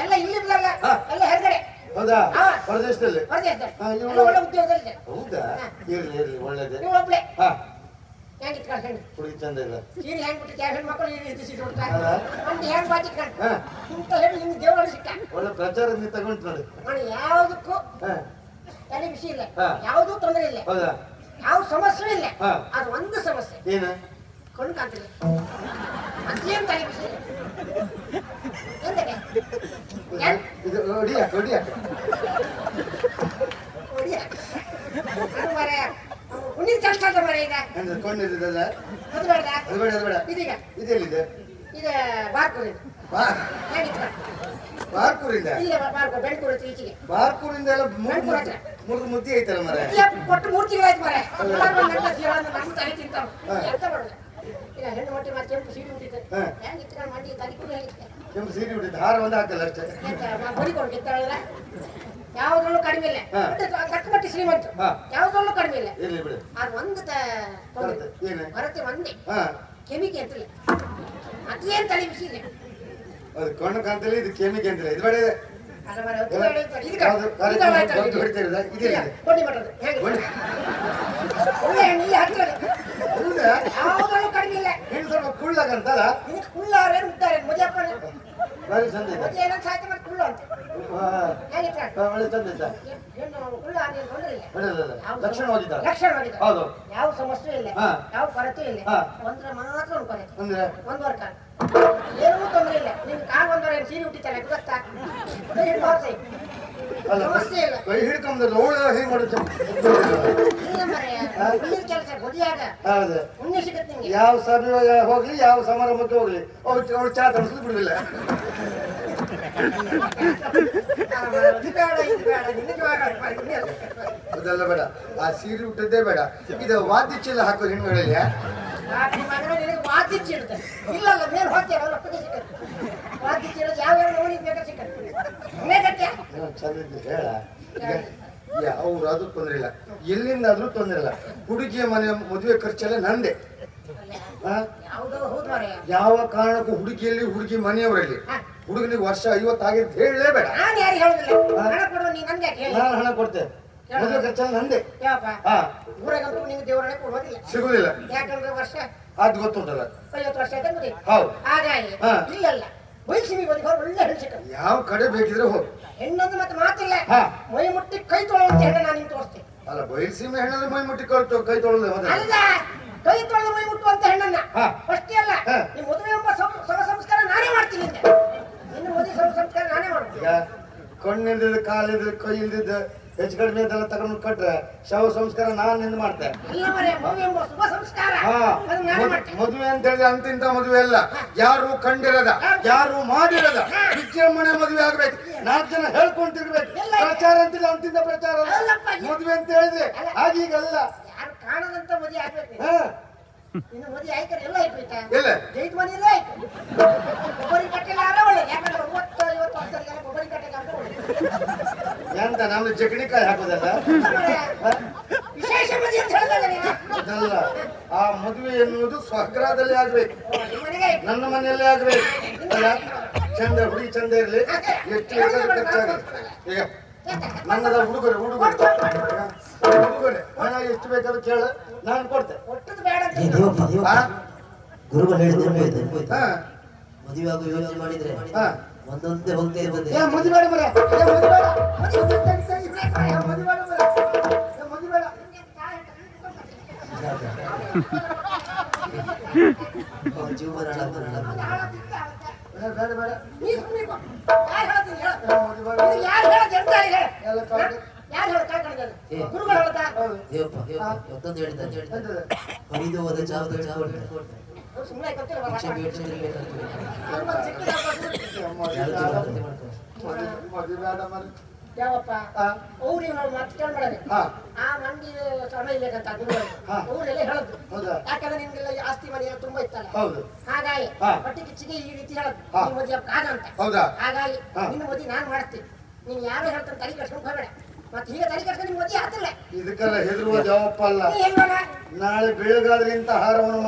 ಎಲ್ಲ ಇಲ್ಲಿ ಇಲ್ಲಲ್ಲ, ಎಲ್ಲ ಹೊರಗಡೆ. ಹೌದಾ? ಹೊರದೇಶದಲ್ಲಿ ಒಳ್ಳೆ ಉದ್ಯೋಗದಲ್ಲಿ. ಹೌದಾ? ಇರ್ಲಿ ಇರ್ಲಿ, ಒಳ್ಳೇದೇ. ನೀವು ಒಬ್ಳೆ ಹೆಂಗ್ ಇಟ್ಕೊಂಡು ಹೆಣ್ಣು ಹುಡುಗಿ ಚಂದ ಇಲ್ಲ. ಸೀರೆ ಹೆಂಗ್ ಬಿಟ್ಟು ಹೆಣ್ಮಕ್ಳು ಈ ರೀತಿ ಸೀರೆ ಉಡ್ತಾರೆ, ಮಂದಿ ಹೆಂಗ್ ಬಾಚಿಟ್ಕೊಂಡು ಇಂಥ ಹೆಣ್ಣು ನಿಮ್ಗೆ ದೇವರಲ್ಲಿ ಸಿಕ್ಕ. ಒಳ್ಳೆ ಪ್ರಚಾರ ನೀವು ತಗೊಂಡು ನೋಡಿ. ನೋಡಿ, ಯಾವುದಕ್ಕೂ ತಲೆ ಬಿಸಿ ಇಲ್ಲ, ಯಾವುದೂ ತೊಂದರೆ ಇಲ್ಲ, ಯಾವ ಸಮಸ್ಯೆ ಇಲ್ಲ. ಅದು ಒಂದು ಸಮಸ್ಯೆ ಏನು? ಕಣ್ಣು ಕಾಣ್ತಿಲ್ಲ, ಅದೇನು ತಲೆ ಬಿಸಿ ಇಲ್ಲ. ಇದು ಹೊಡಿಯ ಹೊಡಿಯ ಹುಣ್ಣಿನ ಕಷ್ಟ ಅಂತ ಮರ. ಈಗ ಕೊಂಡಿದ್ದಲ್ಲ ಅದು ಬೇಡ, ಅದು ಬೇಡ, ಅದು ಬೇಡ. ಇದೀಗ ಇದೆಲ್ಲಿದೆ? ಇದು ಬಾರ್ಕೂರಿಂದ. ಬಾರ್ಕೂರಿಂದ? ಇಲ್ಲ, ಬಾರ್ಕೂರು ಬೆಳ್ಕೂರು ಈಚೆಗೆ. ಬಾರ್ಕೂರಿಂದ ಎಲ್ಲ ಮುರಿದು ಮುದ್ದಿ ಐತಲ್ಲ ಮರ. ಕೊಟ್ಟು 3 ತಿಂಗಳಾಯ್ತು ಮರ. ನಮ್ಮ ತಲೆ ತಿಂತಾವ ಎಂತ ಮಾಡೋದು. ಈಗ ಹೆಣ್ಣು ಮಟ್ಟಿ ಮತ್ತೆ ಕೆಂಪು ಸೀರೆ ಉಟ್ಟಿದ್ದೆ, ಹೆಂಗ್ ಇಟ್ಕೊಂಡು ಮಂಡಿ ತಲೆ ಕೂಡ ಹೆಂಗಿತ್ತೆ. ಕೆಂಪು ಸೀರೆ ಉಟ್ಟಿದ್ದು ಹಾರ ಒಂದು ಹಾಕಲ್ಲ ಅಷ್ಟೇ. ಬಡಿಕೊಂಡು ಗೆದ್ದಾಳಲ್ಲ, ಯಾವ್ದ್ರಲ್ಲೂ ಕಡಿಮೆ ಇಲ್ಲ. ಕಟ್ಟುಮಟ್ಟಿ ಶ್ರೀಮಂತ, ಯಾವ್ದ್ರಲ್ಲೂ ಕಡಿಮೆ ಇಲ್ಲ. ಅದು ಒಂದು ಬರುತ್ತೆ ಒಂದೇ ಕೆಮಿಕೆ ಅಂತಿಲ್ಲ, ಅದೇನ್ ತಲೆ ಬಿಸಿ ಇಲ್ಲ. ಅದು ಕಣ್ಣು ಕಾಂತಲ್ಲಿ, ಇದು ಕೆಮಿಕೆ ಅಂತಿಲ್ಲ. ಇದು ಬೇಡ. ಯಾವ್ದ್ರಲ್ಲೂ ಕಡಿಮೆ ಇಲ್ಲ. ಸ್ವಲ್ಪ ಕುಳ್ಳಾಗಂತಲ್ಲ, ಕುಳ್ಳಾರೆ ಉತ್ತಾರೆ ಮದುವೆ ಹಾಕೊಂಡು ಚಂದ ಮದುವೆ ಏನಂತ ಸಾಯ್ತು ಮತ್ತೆ ಕುಳ್ಳು ಅಂತ ಒಳ್ಳೆ ಚಂದ ಇದ್ದ. ಲಕ್ಷಣವಾಗಿದ್ದ, ಯಾವ ಸಮಸ್ಯೆ ಇಲ್ಲ, ಯಾವ ಕೊರತೆ ಇಲ್ಲ. ಒಂದ್ರ ಮಾತ್ರ ಒಂದು ಕೊರತೆ, ಒಂದು ವರ್ಗ ಏನೂ ತೊಂದರೆ ಇಲ್ಲ. ನಿನ್ ಕಾಲ್ ಒಂದರ ಸೀರೆ ಉಟ್ಟಿತ್ತಲ್ಲ ಗೊತ್ತಾ, ಸಮಸ್ಯೆ ಇಲ್ಲ. ಕೈ ಹಿಡ್ಕೊಂಬಲ್ಲ ಹೇಗೆ ಮಾಡುತ್ತೆ ಕೆಲಸ ಮದುವೆಯಾಗ ಉಣ್ಣೆ ಸಿಗತ್ತೆ ನಿಂಗೆ. ಯಾವ ಸಭೆ ಹೋಗ್ಲಿ, ಯಾವ ಸಮಾರಂಭಕ್ಕೆ ಹೋಗ್ಲಿ, ಅವ್ರು ಚಾ ತರಿಸಲು ಬಿಡುದಿಲ್ಲ. ಅದೆಲ್ಲ ಬೇಡ, ಆ ಸೀರೆ ಉಟ್ಟದ್ದೇ ಬೇಡ. ಇದು ವಾದ್ಯ ಚೀಲ ಹಾಕೋ ಹೆಣ್ಗಳಲ್ಲಿ ವಾದ್ಯ ಚೀಲ ಇಲ್ಲಲ್ಲ, ಮೇಲೆ ಹೋಗ್ತೇವಲ್ಲ ವಾದ್ಯ ಚೀಲ ಯಾವ ನೋಡಿ ಬೇಕಾ ಸಿಕ್ಕತ್ತೆ. ಚಂದ ಹೇಳ. ಅವ್ರು ಅದು ತೊಂದ್ರೆ ಇಲ್ಲ, ಎಲ್ಲಿಂದಾದ್ರೂ ತೊಂದ್ರೆ ಇಲ್ಲ. ಹುಡುಗಿಯ ಮನೆ ಮದುವೆ ಖರ್ಚೆಲ್ಲ ನಂದೆ. ಯಾವ ಕಾರಣಕ್ಕೂ ಹುಡುಗಿಯಲ್ಲಿ ಹುಡುಗಿ ಮನೆಯವರಲ್ಲಿ ಹುಡುಗನಿಗೆ ವರ್ಷ 50 ಆಗಿದ್ದು ಹೇಳಲೇಬೇಡ. ನಾನು ಹಣ ಕೊಡ್ತೇನೆ, ಮದುವೆ ಖರ್ಚೆಲ್ಲ ನಂದೆ. ಸಿಗುದಿಲ್ಲ, ಯಾಕಂದ್ರೆ ವರ್ಷ ಅದು ಗೊತ್ತುಂಟಲ್ಲ, 50 ವರ್ಷ ಹೌದು. ಹಾಗಾಗಿ ಇಲ್ಲಲ್ಲ ವಯಸ್ಸಿಗೆ ಒಳ್ಳೆ ಹೆಣ್ಣು ಸಿಕ್ಕ. ಯಾವ ಕಡೆ ಬೇಕಿದ್ರೆ ಹೋಗಿ. ಹೆಣ್ಣೊಂದು ಮತ್ತೆ ಮಾತಿಲ್ಲ, ಮೈ ಮುಟ್ಟಿ ಕೈ ತೊಳೆಯುವಂತ ಹೆಣ್ಣ ನಾನು ನಿಮ್ಗೆ ತೋರಿಸ್ತೇನೆ. ಅಲ್ಲ, ಬಯಲ್ಸೀಮೆ ಹೆಣ್ಣಲ್ಲಿ ಮೈ ಮುಟ್ಟಿ ಕೈ ತೊಳೆದ ಅಲ್ಲ, ಕೈ ತೊಳೆದು ಮೈ ಮುಟ್ಟುವಂತ ಹೆಣ್ಣನ್ನ ಅಷ್ಟೇ ಅಲ್ಲ, ನಿಮ್ ಮದುವೆ ಎಂಬ ಶವ ಸಂಸ್ಕಾರ ನಾನೇ ಮಾಡ್ತೀನಿ ಅಂತ. ಇನ್ನು ಮದುವೆ ಶವ ಸಂಸ್ಕಾರ ನಾನೇ ಮಾಡ್ತೀನಿ. ಕಣ್ಣಿಲ್ದಿದ್ದ, ಕಾಲಿಲ್ದಿದ್ದ, ಕೈ ಇಲ್ದಿದ್ದ ಹೆಚ್ಚು ಕಡಿಮೆ ಇದೆಲ್ಲ ತಗೊಂಡು ಕೊಟ್ರೆ ಶವ ಸಂಸ್ಕಾರ ನಾನು ನಿಂದ ಮಾಡ್ತೇನೆ. ಮದುವೆ ಅಂತ ಹೇಳಿದ್ರೆ ಅಂತಿಂತ ಮದುವೆ ಅಲ್ಲ, ಯಾರು ಕಂಡಿರದ, ಯಾರು ಮಾಡಿರದ ವಿಜೃಂಭಣೆ ಮದುವೆ ಆಗ್ಬೇಕು. 4 ಜನ ಹೇಳ್ಕೊಂತಿರ್ಬೇಕು. ಪ್ರಚಾರ ಅಂತಿಲ್ಲ, ಅಂತಿಂತ ಪ್ರಚಾರ ಅಲ್ಲ. ಮದುವೆ ಅಂತ ಹೇಳಿದ್ರೆ ಆಗೀಗಲ್ಲ, ಯಾರು ಕಾಣದಂತ ಮದುವೆ ಆಗ್ಬೇಕು. ಇನ್ನು ಮದುವೆ ಆಯ್ತಾರೆ ಎಲ್ಲ ಆಯ್ತು, ಇಲ್ಲ ಜೈತ್ ಮನೆಯಲ್ಲ ಆಯ್ತು. ಕೊಬ್ಬರಿ ಕಟ್ಟೆಲ್ಲ ಒಳ್ಳೆ, ಯಾಕಂದ್ರೆ 30-50 ವರ್ಷದಲ್ಲ ಕೊಬ್ಬರಿ ಕಟ್ಟೆಲ್ಲ ಒಳ್ಳೆ ಎಂತ ನಮ್ದು ಜಗಣಿಕಾಯಿ ಹಾಕೋದಲ್ಲ, ವಿಶೇಷ ಮದುವೆ ಅಂತ ಹೇಳಿದಾಗ ಅದಲ್ಲ. ಆ ಮದುವೆ ಎನ್ನುವುದು ಸ್ವಗ್ರಹದಲ್ಲಿ ಆಗ್ಬೇಕು, ನನ್ನ ಮನೆಯಲ್ಲೇ ಆಗ್ಬೇಕು. ಅಲ್ಲ, ಚಂದ ಹುಡುಗಿ ಚಂದ ಇರ್ಲಿ, ಎಷ್ಟು ಖರ್ಚಾಗಲಿ. ಈಗ ನನ್ನದ ಉಡುಗೊರೆ ಹಣ ಎಷ್ಟು ಬೇಕಾದ್ರೂ ಕೇಳ, ನಾನು ಕೊಡ್ತೇನೆ. ಗುರುಗಳು ಹೇಳಿದ್ರು ಮದುವೆ ಆಗೋ ಯೋಚನೆ ಮಾಡಿದ್ರೆ ಒಂದೊಂದೇ ಹೋಗ್ತಾ ಇರ್ಬೋದು. ಮದುವೆ ಬೇಡ ಮರ, ಜೀವನ ಹರಿದು ಹೋದ ಜಾವದ ಯಾವಪ್ಪ ಅವ್ರು ಮತ್ತೆ ಕೇಳ್ಬೇಡ, ಆ ಮಂದಿ ಸಮಯ ಇಲ್ಲಂತ ಅವ್ರೆಲ್ಲ ಹೇಳದ್ದು. ಯಾಕಂದ್ರೆ ನಿಮ್ಗೆಲ್ಲ ಆಸ್ತಿ ಮನೆ ತುಂಬಾ ಇತ್ತಲ್ಲ, ಹಾಗಾಗಿ ಹೊಟ್ಟೆ ಕಿಚ್ಚಿಗೆ ಈ ರೀತಿ ಹೇಳದ್ದು ಮದುವೆ ಆಗಂತ. ಹಾಗಾಗಿ ನಿನ್ನ ಮದುವೆ ನಾನು ಮಾಡ್ತೀನಿ, ನೀನ್ ಯಾರು ಹೇಳ್ತಾನೆ ತಲೆ ಕಟ್ಸ್ಕೊಂಡು ಹೋಗಬೇಡ. ಮತ್ತೆ ಹೀಗೆ ತಲೆ ಕಟ್ಸ್ಕೊಂಡು ನಿಮ್ ಮದುವೆ ಆಗ್ತಿಲ್ಲ. ಇದಕ್ಕೆಲ್ಲ ಹೆದರುವ ಜವಾಬ್ ಅಲ್ಲ. ನಾಳೆ ಬೆಳಗಾದ್ರಿಂತ ಹಾರವನ್ನು